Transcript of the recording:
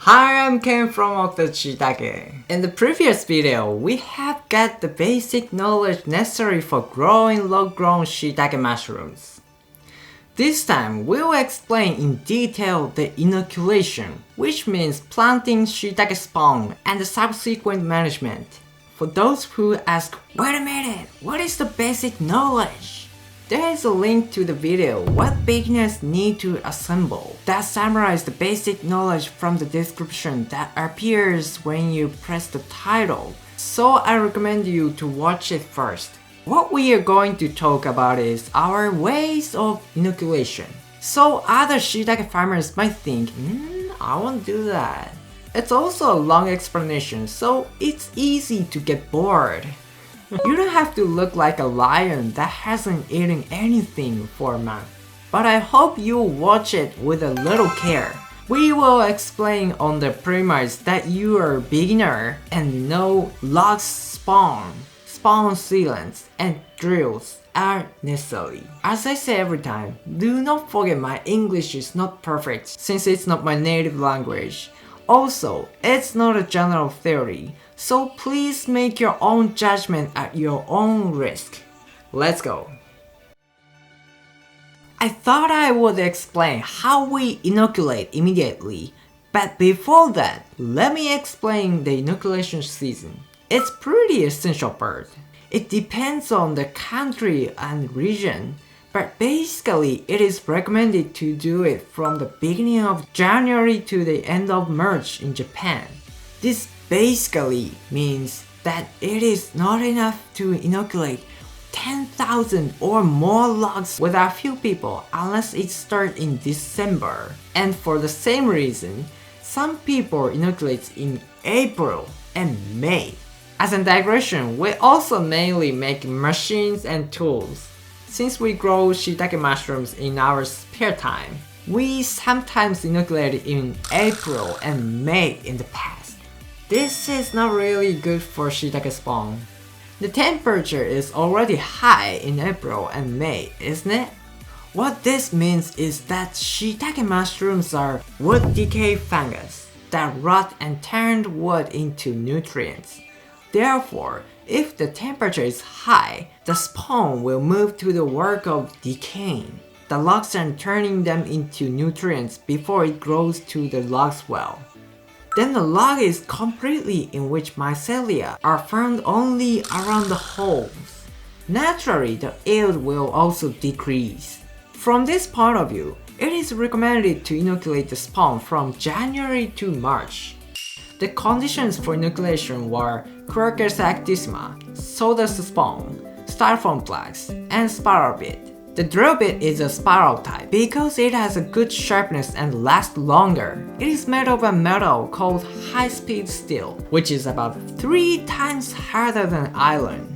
Hi, I'm Ken from Shiitake. In the previous video, we have got the basic knowledge necessary for growing low-grown shiitake mushrooms. This time, we will explain in detail the inoculation, which means planting shiitake spawn and the subsequent management. For those who ask, wait a minute, what is the basic knowledge? There is a link to the video what beginners need to assemble that summarizes the basic knowledge from the description that appears when you press the title, so I recommend you to watch it first. What we are going to talk about is our ways of inoculation. So other shiitake farmers might think, I won't do that. It's also a long explanation, so it's easy to get bored. You don't have to look like a lion that hasn't eaten anything for a month. But I hope you'll watch it with a little care. We will explain on the premise that you are a beginner and know logs spawn sealants, and drills are necessary. As I say every time, do not forget my English is not perfect since it's not my native language. Also, it's not a general theory, so please make your own judgment at your own risk. Let's go! I thought I would explain how we inoculate immediately, but before that, let me explain the inoculation season. It's pretty essential part. It depends on the country and region, but basically it is recommended to do it from the beginning of January to the end of March in Japan. This basically means that it is not enough to inoculate 10,000 or more logs with a few people unless it starts in December. And for the same reason, some people inoculate in April and May. As a digression, we also mainly make machines and tools. Since we grow shiitake mushrooms in our spare time, we sometimes inoculate in April and May in the past. This is not really good for shiitake spawn. The temperature is already high in April and May, isn't it? What this means is that shiitake mushrooms are wood decay fungus that rot and turn wood into nutrients. Therefore, if the temperature is high, the spawn will move to the work of decaying the logs and turning them into nutrients before it grows to the log's well. Then the log is completely in which mycelia are found only around the holes. Naturally, the yield will also decrease. From this point of view, it is recommended to inoculate the spawn from January to March. The conditions for inoculation were Quercus actissima, sawdust spawn, styrofoam plugs, and spiral bit. The drill bit is a spiral type because it has a good sharpness and lasts longer. It is made of a metal called high-speed steel, which is about 3 times harder than iron.